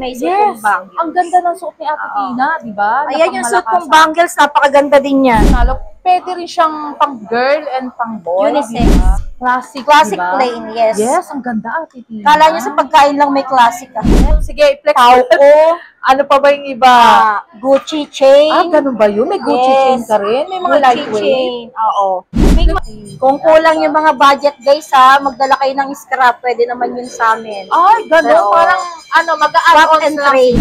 may suot kong bangles. Ang ganda ng suot ni Ate Tina, di ba? Ayan yung suot kong bangles, napakaganda din yan. Pwede rin siyang pang girl and pang boy. Unisex. Diba? Classic diba? Plain, yes. Yes, ang ganda, Ate Tina. Kala nyo sa pagkain lang may classic. Sige, flex ko. Ano pa ba yung iba? Gucci chain. Ganun ba yun? May Gucci chain ka rin? May mga lightweight? Chain, oo. Kung kulang yung mga budget guys magdala kayo ng scrap, pwede naman yun sa amin. Ay, gano'n. Parang, mag-a-add-on and trade.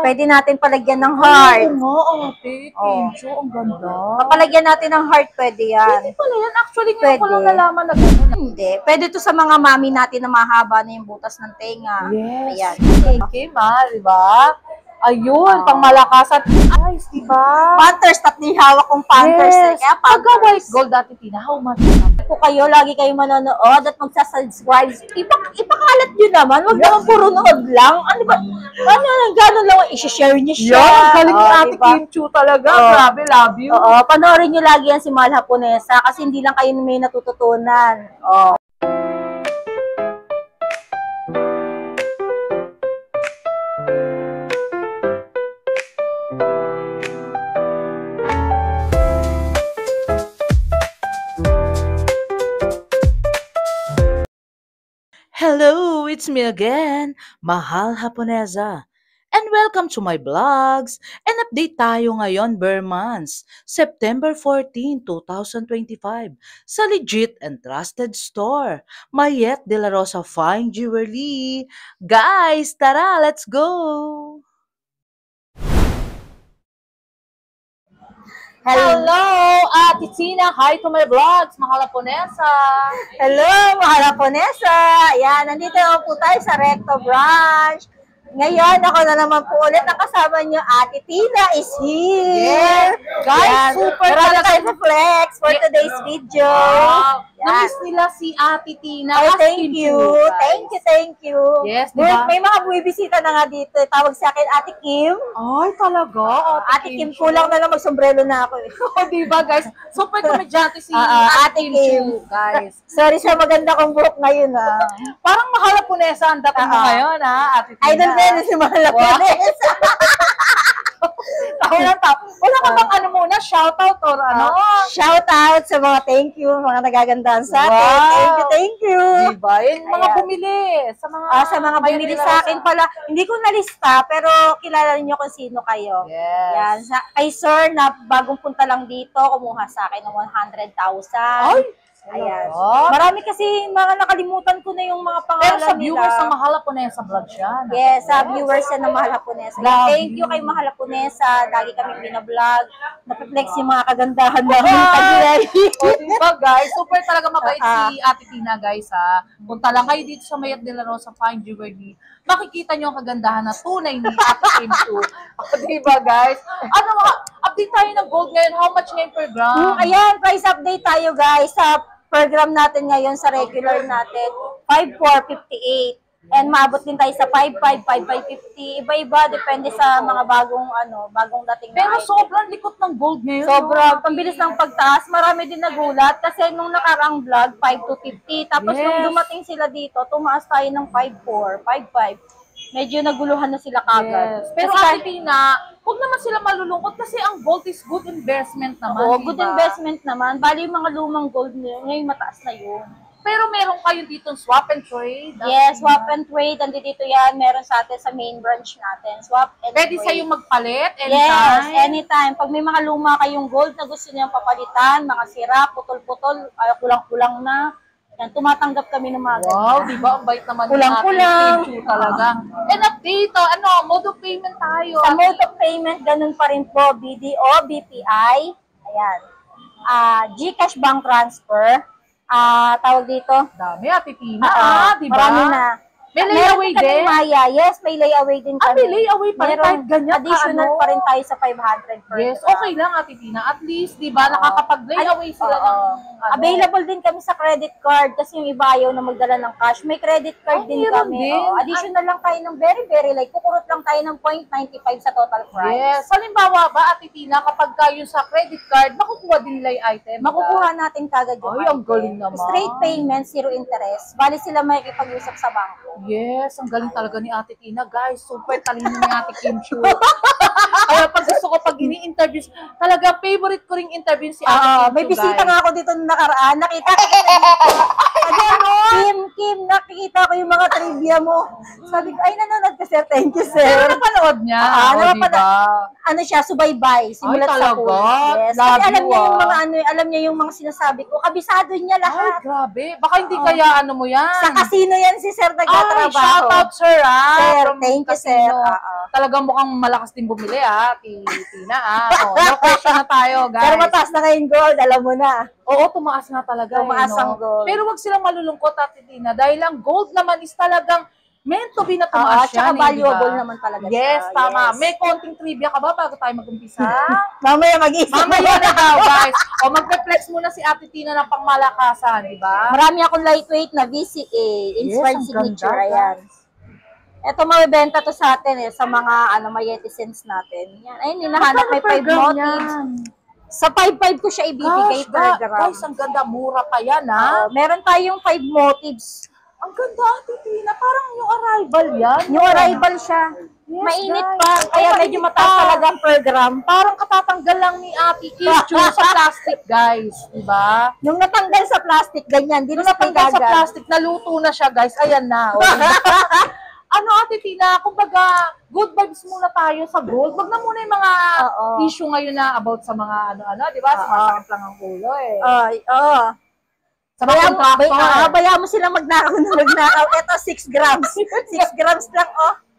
Pwede natin palagyan ng heart. Oo, ate. Ang ganda. Papalagyan natin ng heart, pwede yan. Pwede pala yan. Actually, ngayon ko lang nalaman na gano'n. Hindi. Pwede to sa mga mami natin na mahaba na yung butas ng tenga. Yes. Ayan. Okay, ma, di ba? Ayun, pang malakasan. Ay, di ba? Panthers, tatlo hawak kong Panthers. Yes. Kaya Pagka Panthers. white gold, Ate Tina, how much? Kung kayo, lagi kayo manonood at magsasubscribe, ipakalat nyo naman. Huwag naman puro nood lang. Ano ba? Gano'n lang i-share nyo siya. Yan, galing ni Ate Kim Chu talaga. Grabe, love you. Oo, panoorin nyo lagi yan si Mahal Haponesa kasi hindi lang kayo may natututunan. Oo. Hello, it's me again, Mahal Haponesa. And welcome to my vlogs. And update tayo ngayon, Burmans, September 14, 2025, sa legit and trusted store, Mayet de la Rosa Fine Jewelry. Guys, tara, let's go! Hello, Ate Tina. Hi to my vlogs, Mahal Haponesa. Hello, Mahal Haponesa. Ayan, nandito naman po tayo sa Recto Branch. Ngayon, ako na naman po ulit ang kasama niyo. Ate Tina is here. Yes. Guys, super Marami talaga. tayo sa flex for today's video. Wow. Yan. Namiss nila si Ate Tina. Ay, as thank Kim you. Chu, guys. Thank you. Yes, diba? May mga buwibisita na nga dito. Tawag sa akin, Ate Kim. Ay, talaga? Ate Kim, kulang na lang magsombrelo na ako. O, diba, guys? Super komedyante si Ate Kim Kim. Chu, guys. Sorry sa maganda kong buhok ngayon. Parang Mahal Haponesa ang dating mo ngayon, Ate Tina. Idol din si Mahal Haponesa. Wala ka bang ano muna, shoutout or ano? Shout out sa mga thank you, mga nagagandahan sa akin. Wow. Thank you. Diba? Yung mga Ayan. bumili. Sa mga bumili sa akin pala, hindi ko nalista, pero kilala niyo kung sino kayo. Yes. Yan. Kay sir na bagong punta lang dito, kumuha sa akin ng 100,000. Ay! Ayan. Oh. Marami kasi mga nakalimutan ko na yung mga pangalan Pero sa nila. viewers ng Mahal Haponesa vlog siya. Yes, sa viewers yan ng Mahal Haponesa. Love Thank you kay Mahal Haponesa. Lagi kami binablog. Napiflex yung mga kagandahan namin. O, diba, guys? Super talaga mabait si Ate Tina, guys, ha? Punta lang kayo dito sa Mayet de la Rosa Fine Jewelry. Makikita nyo ang kagandahan na tunay ni Ate Kim Chu. O, diba, guys? Ano, update tayo ng gold ngayon. How much ngayon per gram? Ayan, price update tayo guys. Sa per gram natin ngayon sa regular natin, 5,458. And maabot din tayo sa 5,500, 5,550. Iba-iba, depende sa mga bagong dating na Pero item. sobrang likot ng gold ngayon. Sobrang pambilis ng pagtaas. Marami din nagulat kasi nung nakarang vlog, 5,250. Tapos nung dumating sila dito, tumaas tayo ng 5,400, 5,500. Medyo naguluhan na sila kagad. Yes. Pero Ate Tina, huwag naman sila malulungkot kasi ang gold is good investment naman. Oo, diba? good investment naman. Bali yung mga lumang gold ngayon mataas na yun. Pero meron kayo dito swap and trade. Yes, swap and trade. Andito yan. Meron sa atin sa main branch natin. Swap and Pwede trade. sa'yo magpalit Yes, anytime. anytime. Pag may mga luma kayong gold na gusto niyang papalitan, mga sira, putol-putol, kulang-kulang na, yan, tumatanggap kami ng mga Wow, ganyan. di ba? Ang bait naman Kulang-kulang. Kim Chu talaga. And update, mode of payment tayo. Sa mode of payment, ganun pa rin po. BDO, BPI, ayan. GCash bank transfer. Tawag dito. Dami, Ate Tina, di ba? Marami na. May layaway Meron din? Maya. Yes, may layaway din kami. May layaway pa rin kahit ganyan Additional pa rin tayo sa 500 per Yes, gram. okay lang, Ate Tina. At least, di ba, nakakapag-layaway sila ng Available din kami sa credit card kasi yung iba ayaw na magdala ng cash. May credit card din meron kami. din. Additional lang tayo ng very light. Kukurot lang tayo ng 0.95 sa total price. Yes. Halimbawa ba, Ate Tina, kapag kayo sa credit card, makukuha din nila yung item. Makukuha natin kagad yung Ay, ang item. galing naman. Straight payment, zero interest. Bali sila makikipag-usap sa bangko. Yes, ang galing talaga ni Ate Tina, guys. Super talino ni Ate Kim Chu. Kaya pag gusto ko, pag ini-interview, talaga favorite ko ring interview si Ate Kim Chu, May bisita guys. nga ako dito nung nakaraan. Nakita ko dito. Kim, nakikita ko yung mga trivia mo. Sabi ko, ay, nanonood ka, sir. Thank you, sir. Pero napanood niya. Ano siya, subaybay. Simulat Ay, sa talaga? pool. Yes. Love Kasi alam you, niya yung ah. mga alam niya yung mga sinasabi ko. Kabisado niya Ay, lahat. grabe. Baka hindi kaya ano mo yan. Sa casino yan si sir Ay, nagtatrabaho. shout out, sir, Sir, From thank you, casino. sir. Talagang mukhang malakas din bumili, Tina, No question na tayo, guys. Pero mataas na ngayon gold, alam mo na. Oo, tumaas nga talaga. Tumaas no? ang gold. Pero wag silang malulungkot, Ate Tina, dahil ang gold naman is talagang meant to be na tumaas Tsaka yan, valuable diba? naman talaga Yes, siya. tama. Yes. May konting trivia ka ba bago tayo mag-umpisa? Mamaya mag-isip. Mamaya na daw, guys. O, magpe-flex muna si Ate Tina ng pangmalakasan, di ba? Marami akong lightweight na VCA, inspired Yes, ang signature, ganda, ayan. Ito mabibenta to sa atin sa mga mayetisens natin. Yan. Ayun, hinahanap may 5 motives. Sa 5.5 ko siya ibibigay per gram. Guys, ang ganda. Mura pa yan, ha? Meron tayong 5 motives. Ang ganda, Ate Tina. Parang yung arrival yan. Yung arrival siya. Yes, Mainit guys. pa, kaya Ay, medyo mainit mataas pa. talaga per gram. Parang katatanggal lang ni Ate Kichu sa plastic, guys. Diba? Nung natanggal sa plastic, ganyan. Di Nung na natanggal sa kagad. plastic, naluto na siya, guys. Ayan na. O, ano, Ate Tina, kumbaga, good vibes muna tayo sa gold. Wag na muna yung mga issue ngayon na about sa mga ano-ano, di ba? Sumasakit lang ang ulo, eh. Oo. Sa mga contractor. Bayaan mo silang magnakaw na magnakaw. Ito, 6 grams. 6 grams lang,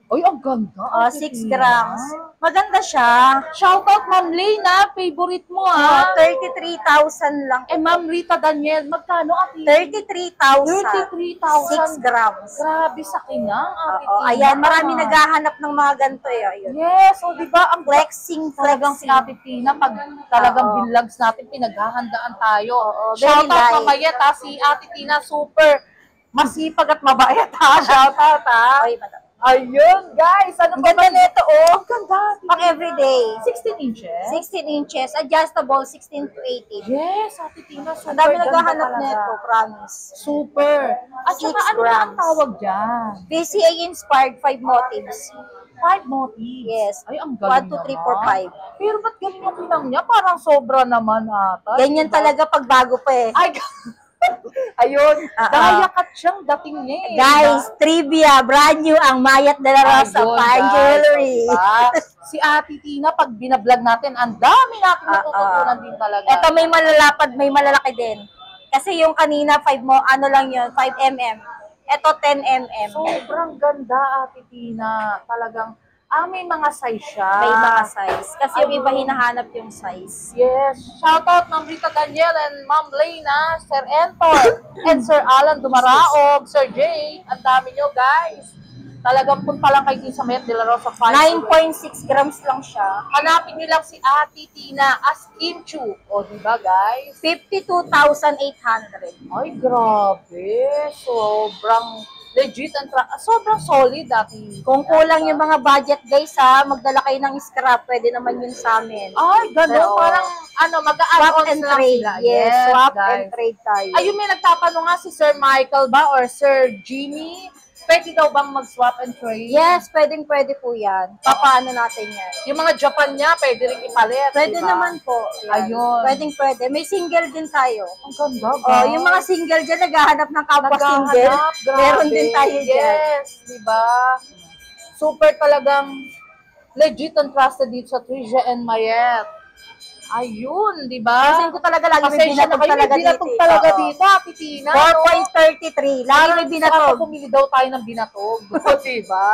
Uy, ang ganda. Ate 6 Tina. grams. Maganda siya. Shoutout, Ma'am Lena. Favorite mo, ha? 33,000 lang. Ma'am Rita Daniel, magkano, Ate? 33,000. 33,000. 6 grams. Grabe sa kinang, Ate Tina. Ayan, marami naghahanap ng mga ganito. Ayun. Yes, o diba, ang Flexing, talagang si Ate Tina, pag talagang vlogs natin, pinaghahandaan tayo. very Shoutout light. mamayat, ha? Si Ate Tina, super masipag at mabait, ha? Shoutout, ha? Ay, madam. Ayun, guys. Ano Ang pa ganda nito, Ang ganda. Pang everyday. 16 inches? 16 inches, adjustable, 16 to 18. Yes, Ate Tina, super Ang dami ganda naghahanap talaga. nito, promise. Super. At 6 saka, ano na ang grams. tawag dyan? VCA inspired 5 motives. 5 motifs. Yes. Ay, ang galing 1, 2, 3, naman. 4, 5. Pero ba't ganun yung kinang niya? Parang sobra naman ata. Ganyan diba? talaga pag bago pa eh. Ay, ayun. Dayakat siyang dating niya eh. Guys, trivia, brand new ang Mayat de la Rosa Ayun, Fine guys. Jewelry. Diba? Si Ate Tina, pag binablog natin, ang dami natin natututunan din talaga. Ito may malalapad, may malalaki din. Kasi yung kanina 5 mo, ano lang yun, 5 mm. Ito 10 mm. Sobrang ganda, Ate Tina. Talagang, may mga size siya. May mga size. Kasi yung iba Ayun. hinahanap yung size. Yes. Shoutout Ma'am Rita Daniel and Ma'am Lena, Sir Entor, and Sir Alan Dumaraog, Sir Jay. Ang dami nyo, guys. Talagang punta lang kayo sa Mayat de la Rosa 9.6 grams lang siya. Hanapin nyo lang si Ate Tina as Kim Chu. O, diba, guys? 52,800. Ay, grabe. Sobrang legit and sobrang solid, Ate. Kung kulang yung mga budget guys magdala kayo ng scrap, pwede naman yun sa amin. Ay, gano'n. Pero, Parang, mag-a-add Swap on and lang trade. sila. Yes, swap guys. and trade tayo. Ayun, may nagtatanong nga si Sir Michael ba or Sir Jimmy, pwede daw bang mag-swap and trade? Yes, pwede po yan. Papaano natin yan? Yung mga Japan niya, pwede rin ipalit. Pwede diba? naman po. Yan. Ayun. Pwede. May single din tayo. Ang ganda, Oh, yung mga single dyan, naghahanap ng kapwa single. naghahanap, grabe. Meron din tayo dyan. Yes, diba? Super talagang legit and trusted dito sa Tricia and Mayet. Ayun, diba? Kasi ko talaga lagi may Pasensya na binatog kayo, talaga may binatog dito. talaga Oo. dito, Ate Tina. 4.33. Lagi may binatog. Pumili daw tayo ng binatog. Diba?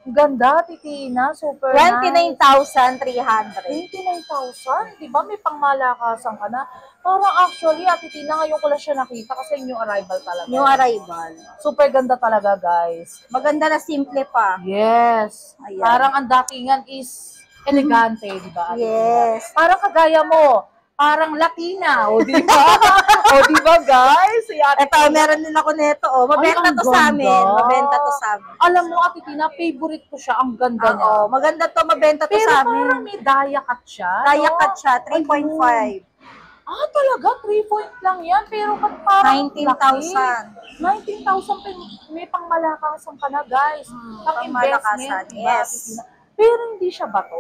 Ang ganda, Ate Tina. Super 29,300. 29,000? Diba? May pangmalakasan ka na. Parang actually, Ate Tina, ngayon ko lang siya nakita kasi new arrival talaga. New arrival. Super ganda talaga, guys. Maganda na simple pa. Yes. Ayan. Parang ang datingan is elegante, di ba? Ate Tina? Yes. Parang kagaya mo. Parang Latina, o di ba? O di ba, guys? Si Ate Ito, meron din ako nito. Mabenta Ay, ang to sa amin. ganda. Mabenta to sa amin. Alam mo, Ate Tina, favorite ko siya. Ang ganda niya. Oo, maganda to. Mabenta to Pero sa parang amin. may daya cut siya. Kaya no? cut siya, 3.5. Ah, talaga? 3 point lang yan. Pero ba't parang 19,000. 19,000 may pangmalakasan ka na, guys. Pangmalakasan, diba? yes. Pero hindi siya bato.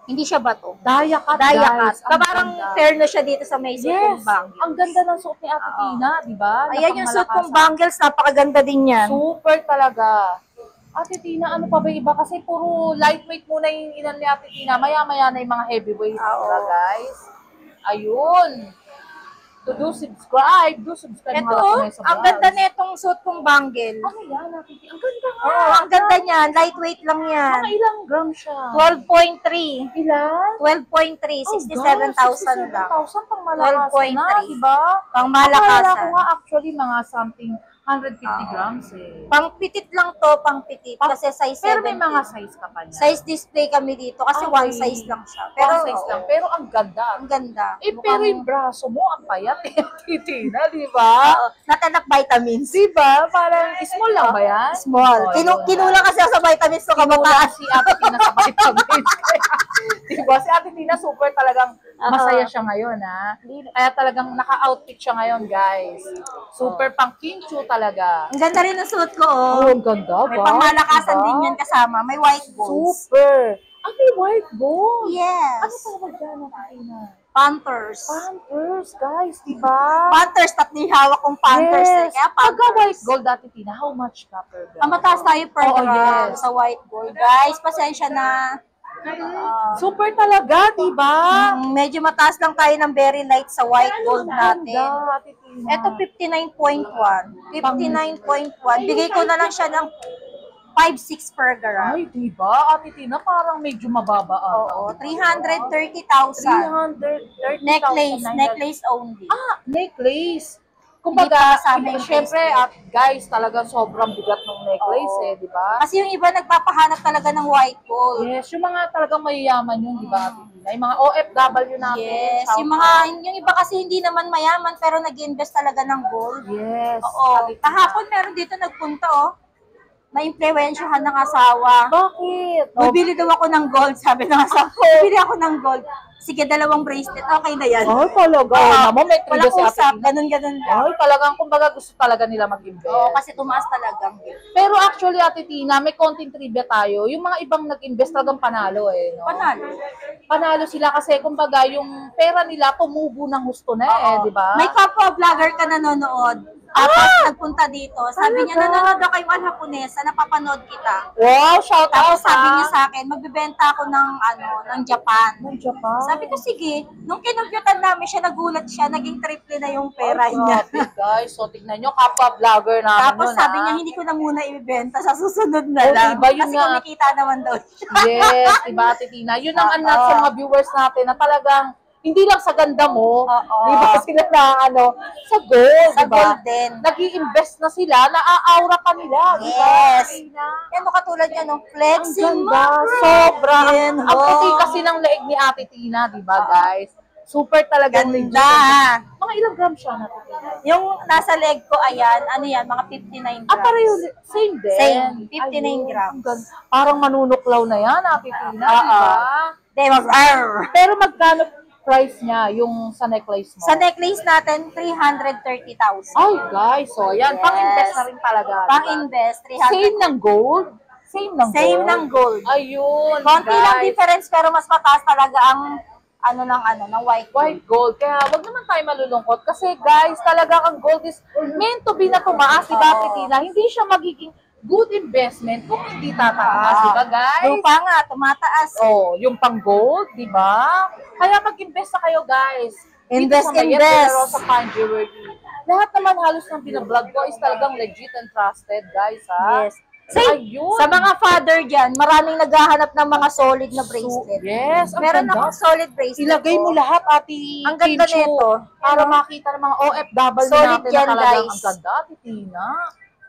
Hindi siya bato. Daya cut, Daya guys. cut. Parang fair na siya dito sa may suit Yes. kong bangles. Ang ganda ng suot ni Ate Tina, di ba? Ayan yung suit kong bangles. Napakaganda din yan. Super talaga. Ate Tina, ano pa ba iba? Kasi puro lightweight muna yung inan ni Ate Tina. Maya-maya na yung mga heavyweight. Oo. Guys. Ayun. Do subscribe Ito, mga Pinoy sa ang vlogs. ganda nitong suit kong bangle. Ano yan, Ate Tina? Ang ganda nga. Oo, ang ganda niyan. Lightweight lang yan. Mga ilang gram siya? 12.3. Ilan? 12.3. 67,000 lang. 67,000 pang malakasan na, 12.3. diba? Pang Akala ko malakasan. nga actually mga something 150 grams eh. Pang pitit lang to, pang pitit. Kasi size 70. Pero may mga size ka pa niya. Size display kami dito kasi Okay. one size lang siya. Pero One size lang. Pero ang ganda. ang ganda. Eh, pero yung braso mo, ang payat eh. Titina, di ba? Not enough vitamins. Di ba? Parang small lang ba yan? Small. Oh, yun. Kinulang kasi ako sa vitamins ko Kinulang kabataan. si Ate Tina sa vitamins. Di ba? Si Ate Tina super talagang masaya siya ngayon, ha? Kaya talagang naka-outfit siya ngayon, guys. Super pang kinchu talaga. Ang ganda rin ng suit ko, Oh, oh. ang ganda ba? May pangmalakasan Diba? din yan kasama. May white balls. Super. Ah, may white ball. Ano Yes. tawag dyan, Ate Tina? Panthers. Panthers, guys, di ba? Panthers, tatlo yung hawak kong Panthers. Yes. Kaya Pagka Panthers. white gold, Ate Tina, how much ka per gram? Ang mataas tayo per Oo, gram yes. sa white gold. Guys, pasensya na. Super talaga, di ba? Medyo mataas lang tayo ng very light sa white gold natin. Ganda, Ate Tina. Ito 59.1. 59.1. Bigay ko na lang siya ng 5.6 per gram. Ay, di ba? Ate Tina, parang medyo mababa. Oo, 330,000. 330,000. Necklace only. Ah, necklace. Hindi Kumbaga, pa kasama yung syempre, bracelet. at guys, talagang sobrang bigat ng necklace Oo. di ba? Kasi yung iba nagpapahanap talaga ng white gold. Yes, yung mga talagang mayayaman yun, di ba, Ate Tina? Yung mga OFW natin. Yes, shout yung mga yung iba kasi hindi naman mayaman pero nag-invest talaga ng gold. Yes. Oo. Ate Tina. Kahapon meron dito nagpunta na-impluwensyahan ng asawa. Bakit? Bibili daw ako ng gold, sabi ng asawa. Bibili ako ng gold. Sige, 2 bracelet. Okay na yan. Ay, talaga. Naman, may Walang trigger si Ate usap. Tina. Ganun lang. Ay, talagang, kumbaga gusto talaga nila mag-invest. Oo, kasi tumaas talaga. Pero actually, Ate Tina, may konting trivia tayo. Yung mga ibang nag-invest talagang panalo No? Panalo. Panalo sila kasi, kumbaga, yung pera nila tumubo ng husto na di ba? May kapwa vlogger ka nanonood. Tapos nagpunta dito. Sabi niya, nanonood ako yung Japonesa, napapanood kita. Wow, shout out Tapos sabi niya sa akin, magbebenta ako ng Japan. ng Japan. Sabi ko, sige. Nung kinumputan namin siya, nagulat siya, naging triple na yung pera niya. Grabe, guys. So, tignan nyo, kapwa vlogger namin Tapos yun, sabi ha? niya, hindi ko na muna ibibenta sa susunod na Oh, lang. diba, yun Kasi nga. kumikita naman daw siya. Yes, diba, Ate Tina? Yun ang anak sa mga viewers natin na talagang hindi lang sa ganda mo, Oo. di ba sila na sa gold, Sa di ba? gold din. Nag-i-invest na sila, naaaura pa nila, di ba? Yes. Ate Tina? Yan, katulad niya, Ang flexing ganda, mo. sobra. Yan, Ang puti oh. kasi ng leeg ni Ate Tina, di ba, guys? Super talaga legit. Ganda. Mga ilang gram siya na Ate Tina? Yung nasa leg ko, ayan, ano yan, mga 59 grams. Ah, pareho, same din. Same, 59 Ayun, grams. ang ganda. Parang manunuklaw na yan, Ate Tina, di Oo. ba? They were, Pero magkano price niya yung sa necklace mo? Sa necklace natin, 330,000. Ay, guys, so yan, Yes. pang-invest na rin talaga. diba? Pang-invest, 300. Same ng gold? Same ng Same gold? ng gold. Ayun, Konti guys. lang difference, pero mas mataas talaga ang ng white gold. White gold. Kaya wag naman tayo malulungkot. Kasi guys, talaga ang gold is meant to be na tumaas, di ba, Oo. Ate Tina? Hindi siya magiging good investment kung hindi tataas, di ba, guys? Lupa nga, tumataas. Oh, yung pang gold, di ba? Kaya mag-invest na kayo, guys. Invest, Dito sa Mayet invest. De La Rosa Fine Jewelry. Lahat naman halos ng binablog ko is talagang legit and trusted, guys, ha? Yes. Say, Ayun. sa mga father dyan, maraming naghahanap ng mga solid na bracelet. Yes, ang Meron ganda. akong solid bracelet. Ilagay mo oh. lahat, Ate Ang ganda Kinchu, nito. para Ano? makita ng mga OFW Solid natin yan, na talagang guys. ang ganda, Ate Tina.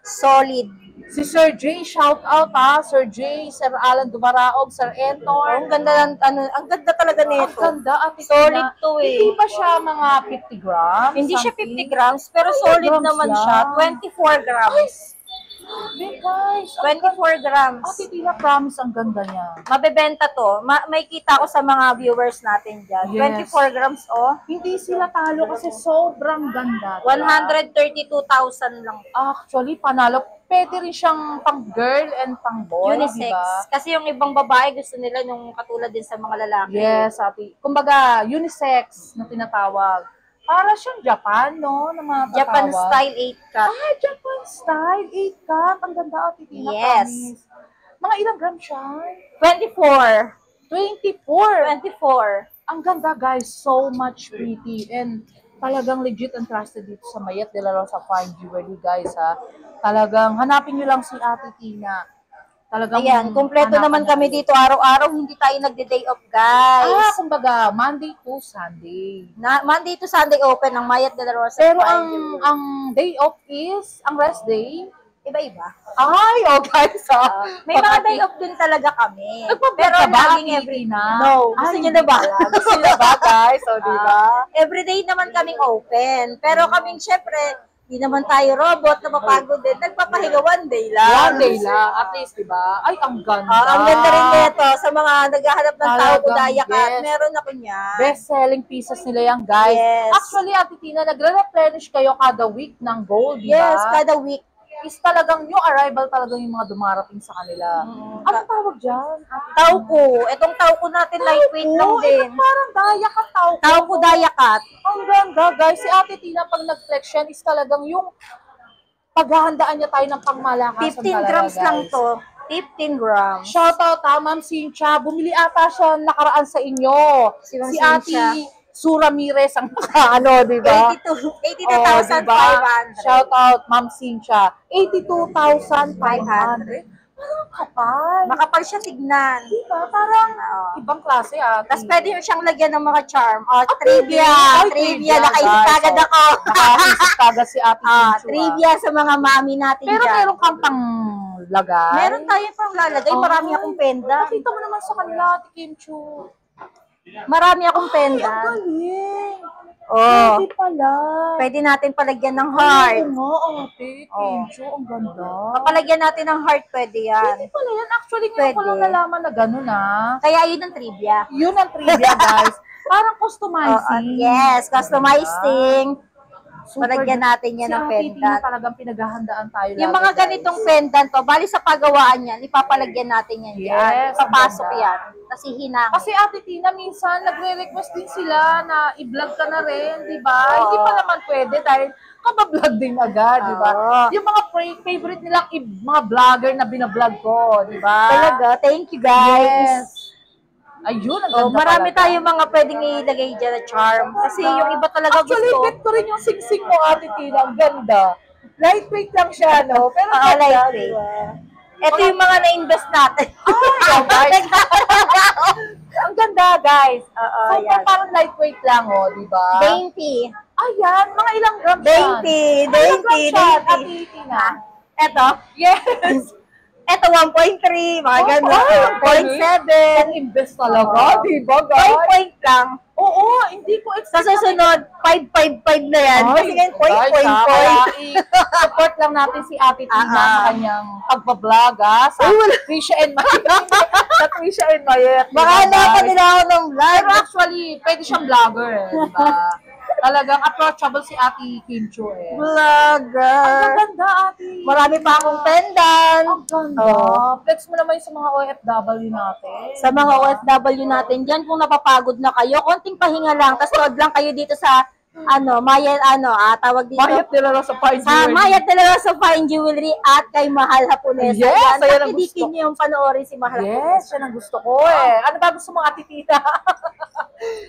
Solid. Si Sir J, shout out ha. Sir J, Sir Alan Dumaraog, Sir Entor. Ang ganda ng, ang ganda talaga Ang nito. ganda, Ate Solid Tina. to eh. Hindi ba siya mga 50 grams? Hindi siya something? 50 grams, pero Ay, solid grams naman lang. siya. 24 grams. Big guys. 24 grams. Ate Tina, promise ang ganda niya. Mabebenta to. May kita ko sa mga viewers natin dyan. Yes. 24 grams, oh. Hindi sila talo kasi sobrang ganda. 132,000 lang. Actually, panalo. Pwede rin siyang pang girl and pang boy, Unisex. diba? Kasi yung ibang babae gusto nila nung katulad din sa mga lalaki. Yes, ate. Kumbaga, unisex na tinatawag. Para siyang Japan, no? Na mga Japan patawag. style 8 cut. Japan style. 8 cut. Ang ganda, ate Tina. Yes. Promise. Mga ilang gram siya? 24. 24. 24. Ang ganda, guys. So much pretty. And talagang legit and trusted dito sa Mayet de la Rosa Fine Jewelry, guys, ha. Talagang hanapin nyo lang si Ate Tina. Talagang Ayan, kumpleto hanapan naman nyo. kami dito araw-araw. Hindi tayo nagde-day off, guys. Kumbaga, Monday to Sunday. Monday to Sunday open ang Mayat de la Rosa. Pero Fine ang Jewelry. ang day off is, ang rest day, Iba-iba. ay, guys, May mga day off din talaga kami. Pero Pero ba, laging every... na? No. Gusto nyo na ba? Gusto nyo ba, guys? O, diba? Everyday naman kaming open. Pero kaming, syempre, di naman tayo robot, napapagod din. Nagpapahinga one day lang. One day lang, at least, diba? Ay, ang ganda. Ang ganda rin nito sa mga naghahanap ng tao Talagang budaya ka. yes. Meron ako niyan. Best-selling pieces nila yan, guys. Yes. Actually, Ate Tina, nagre-replenish kayo kada week ng gold, diba? Yes, kada week. Is talagang new arrival talaga yung mga dumarating sa kanila. Anong tawag dyan? Tauko. Itong tauko natin lightweight lang din. Parang daya ka tao. Tauko dayakat. Ang ganda, guys. Si Ate Tina, pag nag-flex yan, is talagang yung paghahandaan niya tayo ng pangmalakasan 15 talaga, grams guys. lang to. 15 grams. Shoutout, Ma'am Cynthia. Bumili ata siya nakaraan sa inyo. Si Ma'am Si Cynthia. Ate Su Ramirez ang nakaano, di ba? 82,500. Shout out, Ma'am Cynthia. 82,500. Parang kapal. Makapal siya tignan. Diba? Parang Oo. ibang klase, ah. Tapos pwede mo siyang lagyan ng mga charm. Oh, pwede. trivia. Ay, Trivia. guys. Nakaisip agad Oh, ako. Nakaisip kagad si Ate Cynthia. Trivia sa mga mami natin Pero dyan. meron kang pang lagay. Meron tayo pang lalagay. Marami akong pendant. Nakita mo naman sa kanila, Ate Kim Chu. Marami akong Ang pendant. galing. Oh. Pwede pala. Pwede natin palagyan ng Ay, heart. oo nga, Ate Kim Chu. Ang ganda. Papalagyan natin ng heart, pwede yan. Pwede pala yan. Actually, ngayon ko Pwede. lang nalaman na gano'n, ah. Kaya yun ang trivia. Yun ang trivia, guys. Parang customizing. Yes, customizing. Palagyan natin yan Si ng Ate Tina pendant. talagang pinaghahandaan tayo Yung lagi, mga guys. ganitong pendant to, bali sa pagawaan yan, ipapalagyan natin yan dyan. Yes, Papasok ang ganda. yan. Kasi hinang. Kasi Ate Tina, minsan nagre-request din sila na i-vlog ka na rin, di ba? Hindi pa naman pwede dahil kabablog din agad, di ba? Oo. Yung mga favorite nilang mga vlogger na binablog ko, di ba? Talaga, thank you guys. Yes. Ayun, ang ganda Oh, marami talaga. tayong mga pwedeng ilagay dyan na charm. Kasi yung iba talaga Actually, gusto. bet ko rin yung singsing mo, Ate Tina. Ang ganda. Lightweight lang siya, no? Pero Oo, ganda, lightweight. di ba? Ito yung mga na-invest natin. Oh, guys. Ang ganda, guys. Oo, So, yan. parang lightweight lang, oh, di ba? 20. Ayan, mga ilang grams yan? 20. Ilang grams yan, 20. Ate Tina? Ito. Yes. Ito, 1.3. Mga gano'n. Ang 0.7. invest talaga, di ba, 5 guys? point lang. Oo, hindi ko Sa expect. susunod, 5.55 na yan. Kasi ngayon, point. Support lang natin si Ate Tina sa kanyang pagbablog, sa Trisha and Mayet. Sa Trisha and Mayet. Baka hanapan nila ako ng vlog. Pero actually, pwede siyang vlogger, di ba? Talagang approachable si Ate Kim Chu, eh. Vlogger. Ang ganda, Ate. Marami pa akong pendant. Ang ganda. Oh. Flex mo naman yung sa mga OFW natin. Sa mga OFW natin dyan, kung napapagod na kayo, konting pahinga lang, tapos load lang kayo dito sa, tawag dito. Mayet nila lang sa Fine Sa Jewelry. Mayat talaga sa Fine Jewelry at kay Mahal Hapunesa. Yes, yan. ayan ang Pakidikin gusto. niyo yung panoorin si Mahal Yes, yan ang gusto ko, eh. Ano ba gusto mo, Ate Tina?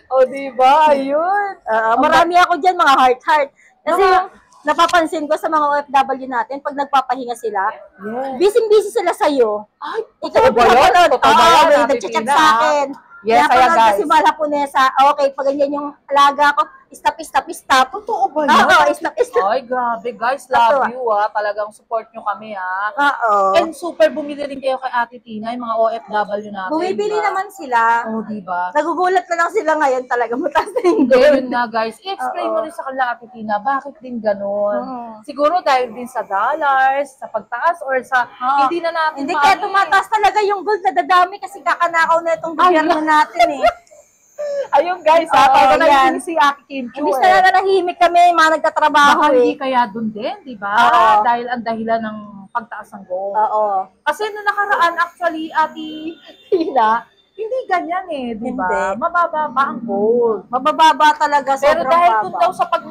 O, diba? Ayun. Marami ako dyan, mga heart-heart. Kasi yung napapansin ko sa mga OFW natin, pag nagpapahinga sila, Yes. busy-busy sila sa'yo. Ay, Ikaw totoo ba yun? pinapanood. Totoo ba yan, may Ate nagchat Tina? sa akin. Yes, Pinapanood ayan, ko guys. si Mahal Hapunesa. Okay, pag ganyan yung alaga ko, stop. Totoo ba yun? Oo, stop. Ay, grabe guys. Love you Talagang support nyo kami Oo. And super bumili rin kayo kay Ate Tina, yung mga OFW natin. Bumibili diba? naman sila. Oo, diba? Nagugulat na lang sila ngayon talaga. Mataas na yung Hindi, gold. yun nga guys. I-explain mo rin sa kanila, Ate Tina, bakit din ganun? Oo. Siguro dahil din sa dollars, sa pagtaas, or sa hindi na natin Hindi kaya tumataas talaga yung gold, nadadami kasi kakanakaw na itong gobyerno natin Ayun guys, Oo, talaga yan. naging si Ate Kim Chu Imbis na nanahimik kami, mga nagtatrabaho Baka hindi kaya dun din, di ba? Oo. Dahil ang dahilan ng pagtaas ng gold. Oo. Kasi na nakaraan, actually, Ate Tina, hindi ganyan di ba? Hindi. Mababa pa ang gold. Mabababa talaga, Pero sobrang dahil baba. dun daw sa pag...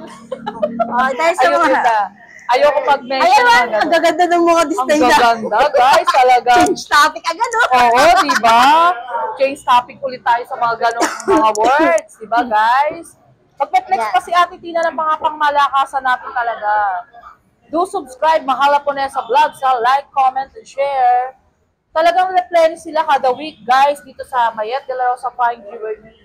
Dahil sa Ayun mga... na. Ayoko pag-mention Ayan, ng ang gano'n. gaganda ng mga Ang display na. gaganda, guys, talaga. Change topic agad, Oo, di ba? Change topic ulit tayo sa mga ganong mga words, di ba, guys? Pagpe-flex Yeah. pa si Ate Tina ng mga pangmalakasan natin talaga. Do subscribe, Mahala po na sa vlog, sa like, comment, and share. Talagang replenish sila kada week, guys, dito sa Mayet de la Rosa Fine Jewelry.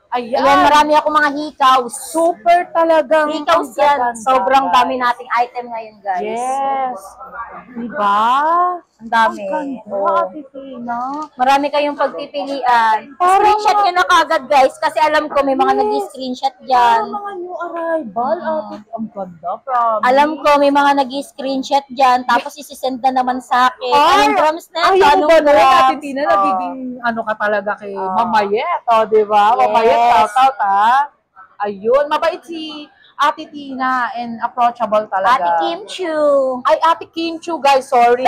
Ayan. Ayan, marami ako mga hikaws. Super talagang Hikaws ang yan. gaganda, Sobrang guys. dami nating item ngayon, guys. Yes. Diba? Ang dami. Ang ganda, Oo. Ate Tina. Marami kayong pagpipilian. Screenshot nyo na kagad, guys, kasi alam ko may mga Yes. nag-screenshot dyan. Mga new arrival, Ate. Ang ganda, promise. Alam ko may mga nag-screenshot dyan, tapos isisend na naman sa akin. Ay, Anong grams na? Ayaw mo Anong ba na grams? Ate Tina, Oo. nagiging ano ka talaga kay Oo. Mamayet, di ba? Yes. Mamayet, shout Ayun, mabait si Ate Tina and approachable talaga. Ate Kim Chu. Ay, Ate Kim Chu, guys, sorry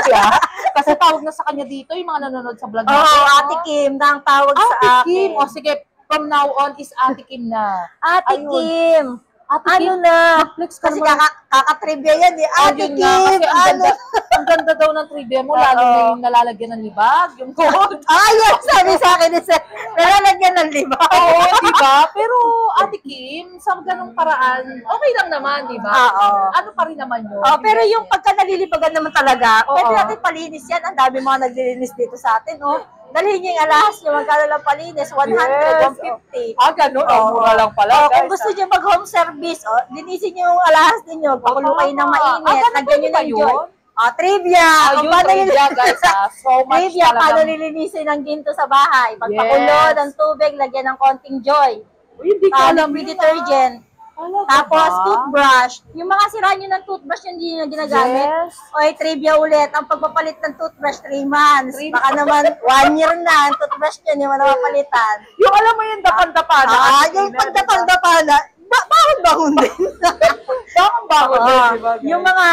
Kasi tawag na sa kanya dito yung mga nanonood sa vlog Oo, natin. Ate Kim na ang tawag sa Ate akin. Kim. O sige, from now on is Ate Kim na. Ate Ayun. Kim. Ate Ano Kim, na? Netflix ka Kasi naman. kakatrivia yan eh. Ate Ayun nga, Kim, kasi ano? ang ganda daw ng trivia mo, lalo na yung nalalagyan ng libag, yung gold. Ayun, sabi sa akin ni Sir. Nalalagyan ng lima. Oo, di ba? Pero Ate Kim, sa ganung paraan, okay lang naman, di ba? Oo. Ano pa rin naman yun? Oh, pero yung pagka nalilibagan naman talaga, Oo. pwede natin palinis yan. Ang dami mga naglilinis dito sa atin, oh. Dalhin niyo yung alahas niyo, magkano lang palinis, 100, Yes. 150. Ganun, Oo. mura lang pala, guys. Kung gusto niyo mag-home service, linisin niyo yung alahas ninyo, pakulo kayo ng mainit, ganun lagyan pwede niyo ba ng yun? joy. Trivia! Ayun, Kung paano trivia, guys, So much trivia, paano talagang... nilinisin ng ginto sa bahay. Pagpakulo Yes. ng tubig, lagyan ng konting joy. Uy, hindi ko alam Liquid yun, detergent. Talaga Tapos, ba? toothbrush. Yung mga sira nyo ng toothbrush, yung hindi nyo ginagamit. Yes. Oy, trivia ulit. Ang pagpapalit ng toothbrush, 3 months. 3 Baka naman, 1 year na. Ang toothbrush nyo, hindi mo na mapalitan. Yung alam mo yung dapan-dapa na. Yung pagdapang-dapa na, bangon din. Bakang-bago din, di ba? guys? Yung mga,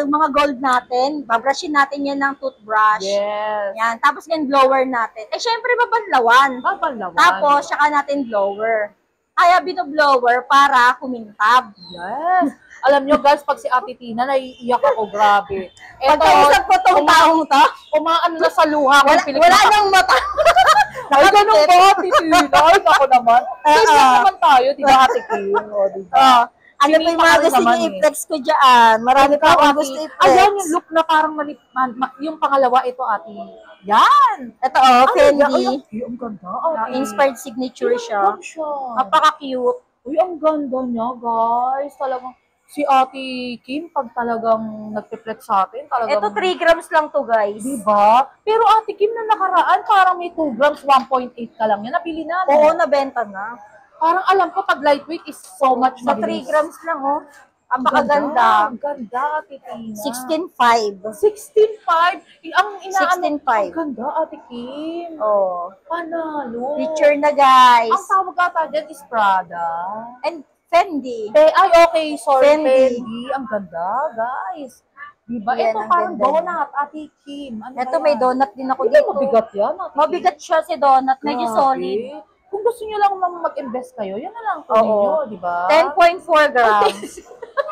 mga gold natin, babrushin natin yan ng toothbrush. Yes. Yan. Tapos yung blower natin. Syempre, babanlawan. Babanlawan. Tapos, saka natin blower. Kaya binoblower para kumintab. Yes. Alam nyo guys, pag si Ate Tina, naiiyak ako, grabe. Pagkausap ko tong taong to, umaano na sa luha ko. wala nang mata. Ay, ganun ba, Ate Tina? Ay, ako naman. Tignan naman tayo, di ba, Ate Kim? O, di ba? Ano pa yung mga gusto niyo i-flex ko dyan? Marami pa akong gusto i-flex. Ayan, yung look na parang yung pangalawa, ito, Ate. Yan! Ito, Fendi. Fendi. Ang ganda, Ate. Inspired signature siya. Siya. Napaka-cute. Uy, ang ganda niya, guys. Talagang, si Ate Kim, pag talagang nagpe-flex sa atin, talagang... Ito, 3 grams lang to, guys. Diba? Pero Ate Kim, na nakaraan, parang may 2 grams, 1.8 ka lang yan. Nabili na. Oo, nabenta na. Parang alam ko, pag lightweight is so much Sa 3 grams lang, oh. Ang pakaganda. Ang ganda, Ate Tina. 16.5. 16.5. Ang inaano. 16.5. Ang ganda, Ate Kim. Oh. Panalo. Picture na, guys. Ang tawag ata dyan is Prada. And Fendi. Ay, okay. Sorry, Fendi. Fendi. Ang ganda, guys. Diba? Yan, Ito ang parang ganda donut, Ate Kim. Ano Ito, ba may yan? donut din ako Hindi, dito. mabigat yan, Ate Kim. Mabigat siya si donut. Medyo Grabe. solid. Kung gusto nyo lang mag-invest kayo, yan na lang po Oo. ninyo, di ba? 10.4 grams.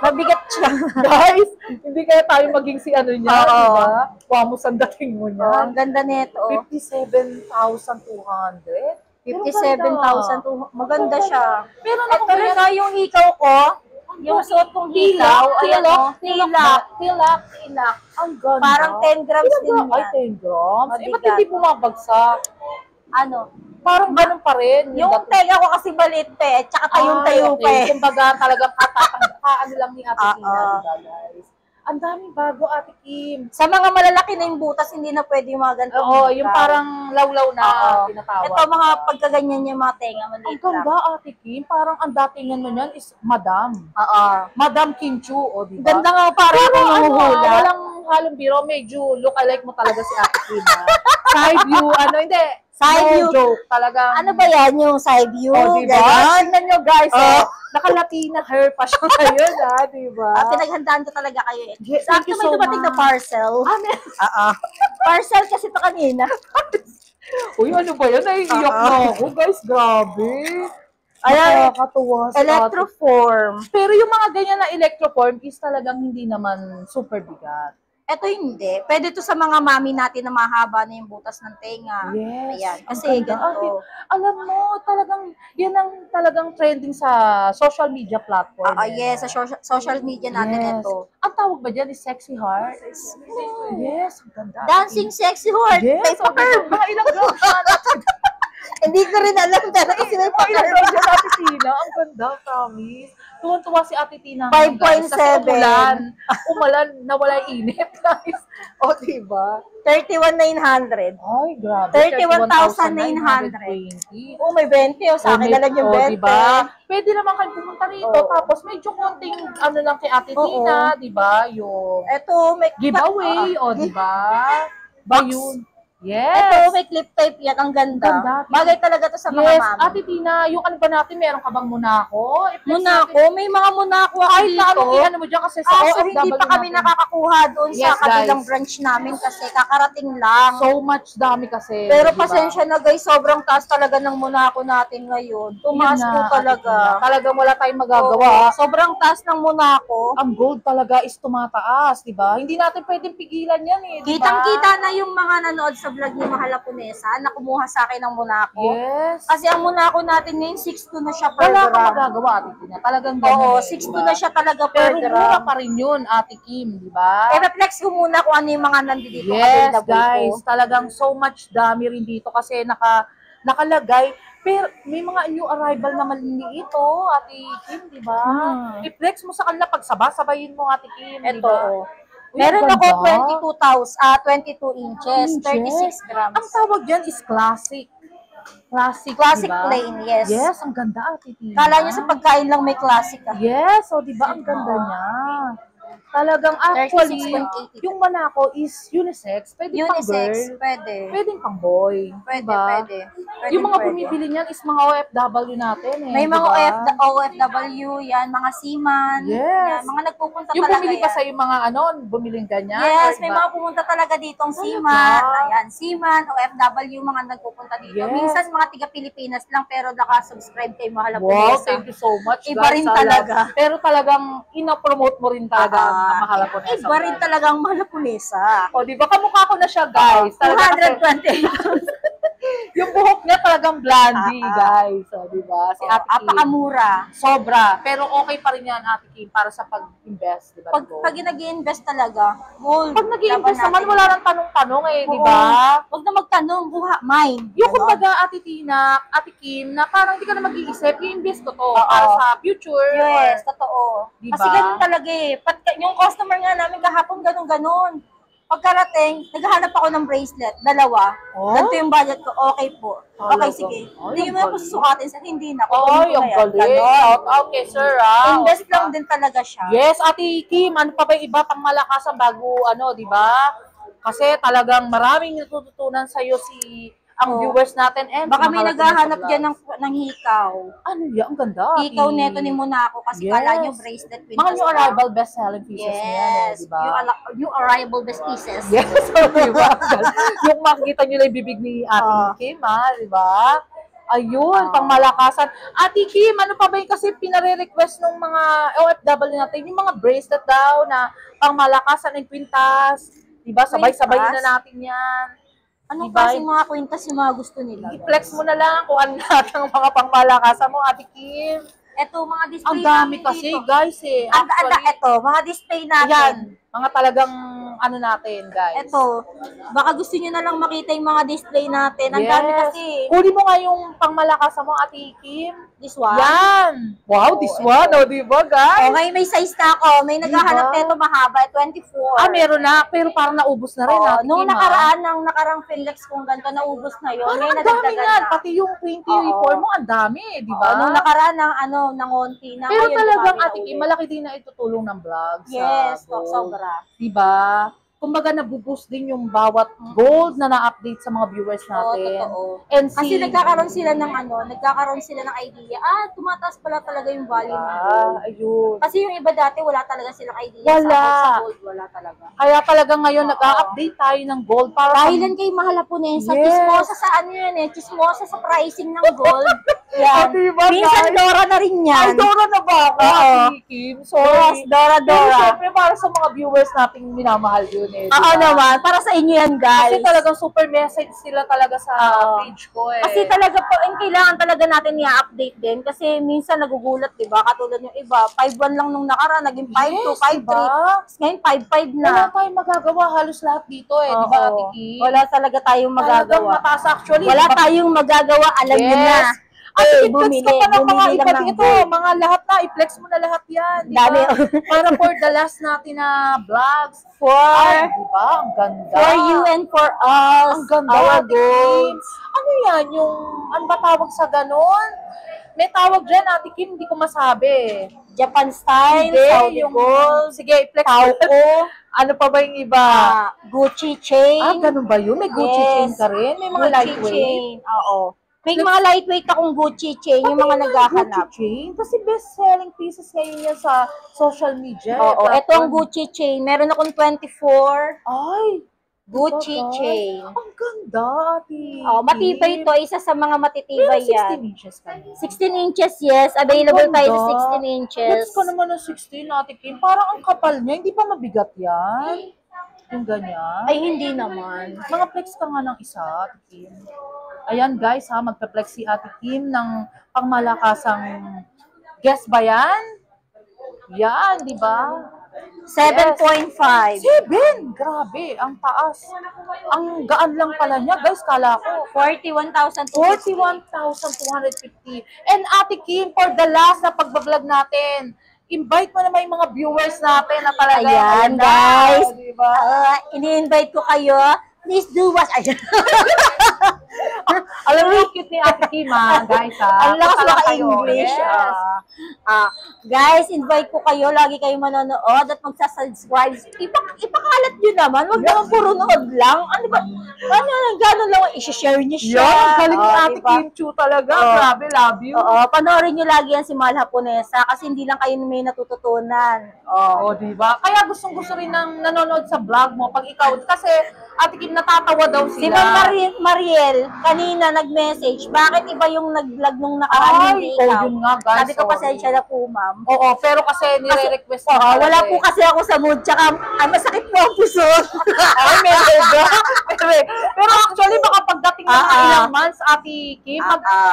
Mabigat siya. Guys, hindi kaya tayo maging si ano niya, Oo. di ba? Wamos ang dating mo Oh, niya. ang ganda nito. Oh. 57,200. 57,000. Maganda siya. Pero Ito rin na yung hikaw ko. Yung suot kong hikaw. Ayan o. Tilak. Ang ganda. Parang 10 grams din Ay, yan. 10 grams. Eh, ba't Mabigat. hindi bumabagsak? Ano? Parang ganun pa rin. Yung tenga ko kasi maliit pa eh, tsaka tayong-tayo pa eh. Kumbaga talagang ano lang ni Ate Tina, Oo. diba guys? Ang daming bago, Ate Kim. Sa mga malalaki na yung butas, hindi na pwede yung mga ganito. Oo, yung parang lawlaw na tinatawag. Ito mga pagkaganyan yung mga tenga, Ang maliit lang. ganda, Ate Kim. Parang ang datingan mo niyan is Madam. Oo. Madam Kim Chu, o diba? Ganda nga para Pero akong nanguhula. walang halong biro. Medyo look-alike mo talaga si Ate Kim. Side view, hindi. Side no view. joke, talagang. Ano ba yan yung side view? O, diba? Ganon. Tingnan nyo, guys. Nakalatina hair pa siya ngayon, diba? Pinaghandaan ko talaga kayo eh. Yeah, Sakto thank you may so dumating na much. parcel. Parcel kasi ito kanina. Uy, ano ba yan? Naiiyak na ako, guys. Grabe. Ayan, Nakakatuwa si Ate. electroform. Pero yung mga ganyan na electroform is talagang hindi naman super bigat. Ito hindi. Pwede to sa mga mami natin na mahaba na yung butas ng tenga. Yes. Ayan. Ang Kasi ganda. ganito. Alam mo, talagang, yan ang talagang trending sa social media platform. Yes, sa social media natin Yes. ito. Ang tawag ba dyan is sexy heart? Yes, ang ganda. Dancing sexy heart. Yes, May pa-curve. Mga ilang grams siya. Hindi ko rin alam pero kasi may Ilang pa-curve. grams siya, Ate Tina. Ang ganda, promise. Tuwan-tuwa si Ate Tina. 5.7. Umulan, nawala yung init, guys. O, diba? 31,900. Ay, grabe. 31,900. Oh, may 20. O, sa akin na lang yung 20. Diba? Pwede naman kayo pumunta rito. Oo. Tapos medyo konting ano lang kay Ate Oo. Tina, diba? Yung Ito, may giveaway, o diba? Ba yun? Yes. Ito, may clip type yan. Ang ganda. Ganda. Bagay talaga to sa mga Yes, mami. Ate Tina, yung ano ba natin, meron ka bang munako? Munako, may mga munako ako Kahit na dito. ano, ano mo dyan kasi sa Kaso OFW hindi pa kami natin. nakakakuha doon Yes, sa kabilang guys. branch namin kasi kakarating lang. So much dami kasi. Pero diba? pasensya na guys, sobrang taas talaga ng munako natin ngayon. Tumaas Yun po na, talaga. Ate Tina. Talagang wala tayong Oo, magagawa. sobrang taas ng munako. Ang gold talaga is tumataas, di ba? Hindi natin pwedeng pigilan yan eh, di ba? Kitang-kita na yung mga nanood sa vlog ni Mahal Punesa na kumuha sa akin ng munako. Yes. Kasi ang munako natin ngayon, 6'2 na siya per Wala kang gram. magagawa, Ate Tina. Talagang ganun Oo, eh, 6'2 di ba? na siya talaga per Pero mura gram. pa rin yun, Ate Kim, di ba? I-reflex ko muna kung ano yung mga nandito Yes, available guys. ko. Talagang so much dami rin dito kasi nakalagay. Pero may mga new arrival na maliliit, Ate Kim, di ba? I-flex mo sa kanila pag sabayin mo, Ate Kim, di Ito, ba? oh. Uy, Meron ang ako ganda. 22 inches, 36 grams. Ang tawag dyan is classic. Classic, Classic diba? plain, yes. Yes, ang ganda, Ate Tina. Kala nyo sa pagkain lang may classic ah. Yes, so di ba ang ganda niya? Talagang actually, 36.80. yung manako is unisex. Pwede pang Unisex, girl, pwede. pwedeng pang boy. Pwede, diba? pwede. Pwede, Yung mga pwede. bumibili niyan is mga OFW natin eh. May mga diba? OFW, yan, mga seaman, Yes. yan, mga nagpupunta Yung talaga bumili pa yan. sa yung mga bumiling ganyan. Yes, or may diba? mga pumunta talaga ditong Talaga? seaman, ayan, seaman, OFW, mga nagpupunta dito. Yes. Minsan mga tiga-Pilipinas lang, pero naka-subscribe kay Mahal Wow, Punesa. thank you so much. Iba guys, rin sa talaga. love. Pero talagang ina-promote mo rin talaga ang Mahal Punesa. Iba rin talaga ang Mahal Punesa. O, di ba? Kamukha ko na siya, guys. Talaga kasi- 220. yung buhok niya talagang blondie, guys. O, di ba? Si Ate Kim. Apakamura. Sobra. Pero okay pa rin yan, Ate Kim, para sa pag-invest, di ba? Pag nag-i-invest talaga, gold. Pag nag-i-invest laban naman, natin. wala nang tanong-tanong eh, di Oo. ba? Huwag na magtanong, buha, mine. Yung Ganon. kumbaga, Ate Tina, Ate Kim, na parang di ka na mag-iisip, i-invest ko to para sa future. Yes, or- totoo. Diba? Kasi ganun talaga eh. Yung customer nga namin kahapon, ganun-ganon. Pagkarating, naghahanap ako ng bracelet, dalawa. Oh? Ganito yung budget ko, okay po. Okay, Talaga? sige. Ay, Hindi ang mo ako galing. susukatin, sir, hindi na. Ay, Kukunin ko ang na yan. galing. Ganon. Shout out kay Sir, Invest Diba? lang din talaga siya. Yes, Ate Kim, ano pa ba yung iba pang malakasan bago, di ba? Kasi talagang maraming natututunan sa'yo ang Oo. viewers natin. And Baka may mga naghahanap vlogs. dyan ng hikaw. Ano yan? Ang ganda. Hikaw Ate. neto ni Monaco kasi Yes. kala nyo bracelet. Mga new arrival best-selling pieces Yes. niyan, di ba? New arrival best pieces. Yes, di ba? Yung makikita nyo lang yung bibig ni Ate Kim, di ba? Ayun, pangmalakasan. Ate Kim, ano pa ba yung kasi pinare-request ng mga OFW natin? Yung mga bracelet daw na pangmalakasan ng kwintas. Di ba? Sabay-sabay Kwintas? na natin yan. Anong Diba? klaseng mga kwintas yung mga gusto nila? I-flex mo na lang kung ano natin ang mga pangmalakasan mo, Ate Kim. Ito, mga display Ang dami namin kasi, dito. guys eh. Actually, Ito, mga display natin. yan, mga talagang ano natin, guys. Eto, baka gusto nyo na lang makita yung mga display natin. Ang dami kasi. Kunin mo nga yung pangmalakas mo, Ate Kim. This one. Yan. Wow, this one. O, diba, guys? Oh, ngayon may size na ako. May naghahanap nito mahaba, 24. Meron na. Pero parang naubos na rin, Ate nung Kim, nakarang Finlex kung ganito, naubos na yun. Parang May ang dami nadagdagan yan. na. Pati yung 24 mo, ang dami, di ba? Nung nakaraan ng onti na. Pero ngayon, talagang, dumami na Ate Kim, ulit. malaki din na itutulong ng vlog. Yes, gold. sobra. Diba? Kumbaga, nabuboost din yung bawat gold na na-update sa mga viewers natin. Totoo. And Kasi nagkakaroon sila ng idea. Tumataas pala talaga yung value ng gold. Ayun. Kasi yung iba dati, wala talaga silang idea. Wala. Sa gold, wala talaga. Kaya talaga ngayon, nag-update tayo ng gold. Para Dahilan kay mahal po na yun. Sa Yes. chismosa sa ano yun eh. Chismosa sa pricing ng gold. Yan. Diba, Minsan guys? Dora na rin yan. Ay, Dora na ba ako? Oo. Ate Kim? Sorry. Yes, Dora. Pero syempre, para sa mga viewers nating minamahal yun eh. Oo diba? naman. Para sa inyo yan, guys. Kasi talagang super message sila talaga sa Oo. page ko eh. Kasi talaga po, kailangan talaga natin i-update din. Kasi minsan nagugulat, di ba? Katulad yung iba, 5-1 lang nung nakaraan, naging 5-2, 5-3. diba? Ngayon, 5-5 na. Wala tayong magagawa halos lahat dito eh, di ba, Oo. Ate Kim? Wala talaga tayong Talagang magagawa. mataas actually. Wala tayong magagawa, alam niyo na. Ate Kim, flex ka pa ng mga bumili iba lang ng dito. gold. Mga lahat na, i-flex mo na lahat yan. Di Dami. ba? Para for the last natin na vlogs. For Di ba? Ang ganda. For you and for us, Ang ganda, our Ate Kim. goals. Ano yan? Yung, ano ba tawag sa ganon? May tawag dyan, Ate Kim, hindi ko masabi. Japan style, Hindi, Saudi yung gold, sige, i-flex mo. Tauco, Ano pa ba yung iba? Gucci chain. Ganun ba yun? May Gucci chain ka rin? May mga Gucci lightweight? chain. Oo. May mga lightweight akong Gucci chain, yung mga naghahanap. Gucci chain? Kasi best-selling pieces ngayon yan sa social media. Oo, Platform. ito ang Gucci chain. Meron akong 24 Ay! Gucci Guys, chain. Ang ganda, ate. Oh, matibay to. Isa sa mga matitibay Pero 16 yan. inches ka niya. 16 inches, yes. Available Ang tayo ganda. sa 16 inches. Gets ko naman ng 16, ate Kim. Parang ang kapal niya. Hindi pa mabigat yan. Yung ganyan. Ay, hindi naman. Mga flex ka nga ng isa, Ate Kim. Ayan guys ha, magpa-flex si Ate Kim ng pangmalakasang guess ba yan? Yan, di ba? 7.5. 7! Grabe, ang taas. Ang gaan lang pala niya, guys, kala ko. 41,250. 41,250. And Ate Kim, for the last na pagbablog natin, invite mo naman yung mga viewers natin na talaga. Ayan, guys. Diba? Ini-invite ko kayo. Please do watch. Ayan. Alam mo, cute ni Ate Kim, guys, ha? Ang lakas Punta lang baka kayo. English. Yes. Guys, invite ko kayo. Lagi kayo manonood at magsasubscribe. Ipakalat nyo naman. Huwag naman puro nood lang. Ano ba? Ano nang gano'n lang. I-share nyo siya. Yan, galing ni Ate diba? Kim Chu talaga. Oo. Grabe, love you. Oo, panoorin nyo lagi yan si Mahal Haponesa kasi hindi lang kayo may natututunan. Oo, di ba? Kaya gustong-gusto rin ng nanonood sa vlog mo pag ikaw. Kasi, Ate Kim, natatawa daw sila. Si Ma'am Mariel, kanina nag-message, bakit iba yung nag-vlog nung nakaraan hindi ikaw? yun nga, guys. Sabi ko, sorry. pasensya na po, ma'am. Oo, pero kasi nire-request Oo, na wala talaga po eh. kasi ako sa mood, tsaka masakit po ang puso. Ay, meron ba? Pero actually, baka pagdating ng mga ilang months, Ate Kim,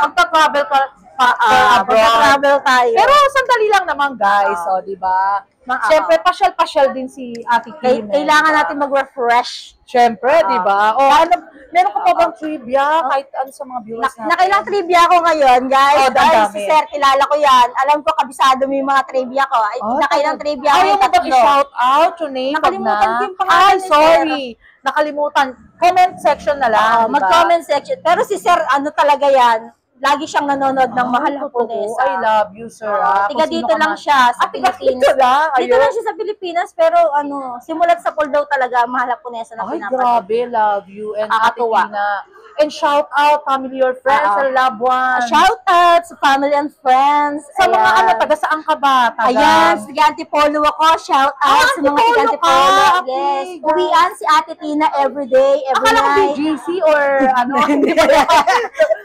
magta-travel ka abroad. Travel tayo. Pero sandali lang naman, guys. O, di ba? Siyempre, pasyal-pasyal din si Ate Kim. Kailangan natin mag-refresh. Siyempre, di ba? O, ano, meron ka pa bang trivia? Kahit ano sa mga viewers natin? Nakailang trivia ko ngayon, guys. Oh, Guys, dami. si Sir, kilala ko yan. Alam ko, kabisado mo yung mga trivia ko. Ay, nakailang trivia ko Ayaw yung mo ba tatlo. i-shout out your name? Nakalimutan Wag na. ko yung pangalan Ay, ni Sir. sorry. Nakalimutan. Comment section na lang, di ba? Mag-comment section. Pero si Sir, ano talaga yan? Lagi siyang nanonood ng Mahal Haponesa. I love you, sir. Tiga Kung sino dito ka lang man. siya sa Tiga Pilipinas. dito lang? Dito Ayun. lang siya sa Pilipinas, pero ano, simulat sa pool daw talaga, Mahal Haponesa na Ay, pinapanood. grabe. Love you. And Ate Nakakatuwa. Tina. And shout out, family or friends, and loved ones. Shout out sa family and friends. Sa mga Ayan. ano, taga saan ka ba? Taga... Ayan, sige Antipolo ako. Shout out sa mga Antipolo taga Antipolo. ka. Okay, Yes. guys. Uwian si Ate Tina everyday, every Akala ko night. BGC or ano. Hindi pala.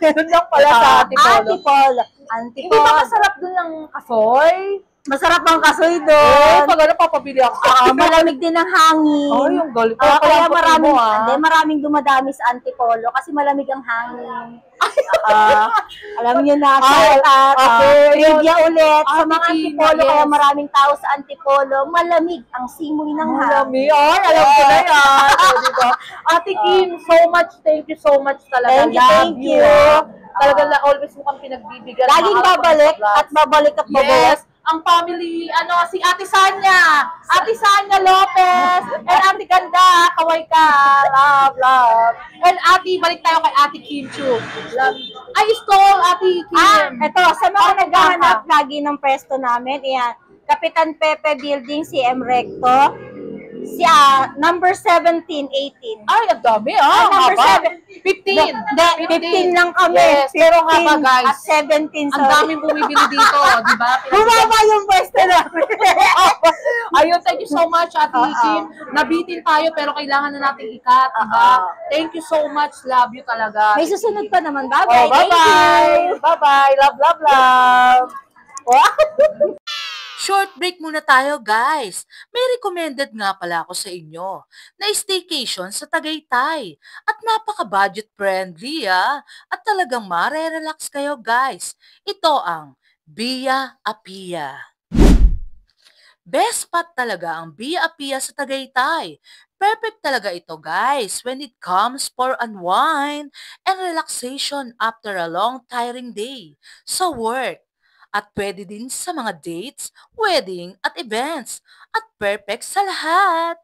Doon lang pala sa Ate Polo. Antipolo. Hindi ba masarap doon ng kasoy? Masarap ang kasoy Eh, doon. pag ano, papabili ako. Malamig din ang hangin. Ay, yung galit. Kaya maraming, maraming dumadami sa Antipolo kasi malamig ang hangin. Alam niyo na, trivia ulit. Sa mga Antipolo, yes. kaya maraming tao sa Antipolo, malamig ang simoy ng hangin. Ay, alam ko na yan. Diba? Ate Kim, so much, thank you so much talaga. Thank you. Talaga na always mo kang pinagbibigyan. Laging babalik at babalik at babalik. Yes, ang family, si Ate Sanya Lopez, and Ate Ganda, kaway ka, love. And Ate, balik tayo kay Ate Kim Chu. Love. Ay, stole, Ate Kim. Ito, sa mga naghahanap lagi ng pwesto namin, yan, Kapitan Pepe Building, CM Recto, number 17, 18. Ay, ang dami, Number haba. 7. 15. 15 lang kami. Yes, pero haba, 15 guys. At 17, Ang daming bumibili dito, di ba? Bumaba yung pwesto namin. Ayun, thank you so much, Ate Kim. Nabitin tayo, pero kailangan na natin ikat, di ba? Thank you so much. Love you talaga. May susunod pa naman. Bye-bye. Bye-bye. Bye-bye. Love. Short break muna tayo, guys. May recommended nga pala ako sa inyo na staycation sa Tagaytay. At napaka-budget friendly, At talagang mare-relax kayo, guys. Ito ang Via Apia. Best spot talaga ang Via Apia sa Tagaytay. Perfect talaga ito, guys, when it comes for unwind and relaxation after a long tiring day sa work. At pwede din sa mga dates, wedding at events. At perfect sa lahat.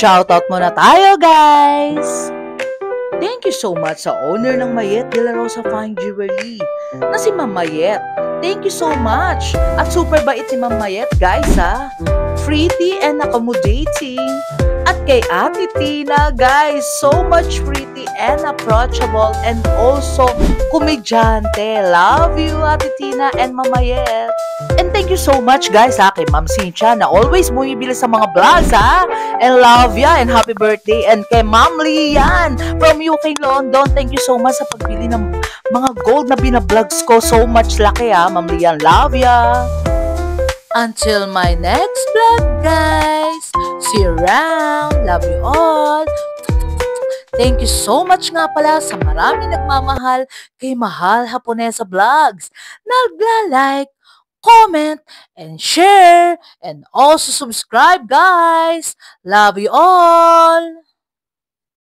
Shoutout muna tayo, guys! Thank you so much sa owner ng Mayet de la Rosa Fine Jewelry na si Ma'am Mayet. Thank you so much! At super bait si Ma'am Mayet, guys, Pretty and accommodating. At kay Ate Tina, guys, so much pretty and approachable and also komedyante. Love you, Ate Tina and Ma'am Mayet. And thank you so much, guys, kay Ma'am Cynthia na always bumibili sa mga vlogs, And love ya and happy birthday. And kay Ma'am Lian from UK London, thank you so much sa pagbili ng mga gold na binablogs ko. So much laki, Ma'am Lian. Love ya. Until my next vlog, guys. See you around. Love you all. Thank you so much nga pala sa marami nagmamahal kay Mahal Haponesa Vlogs. Nagla-like, comment, and share, and also subscribe, guys. Love you all!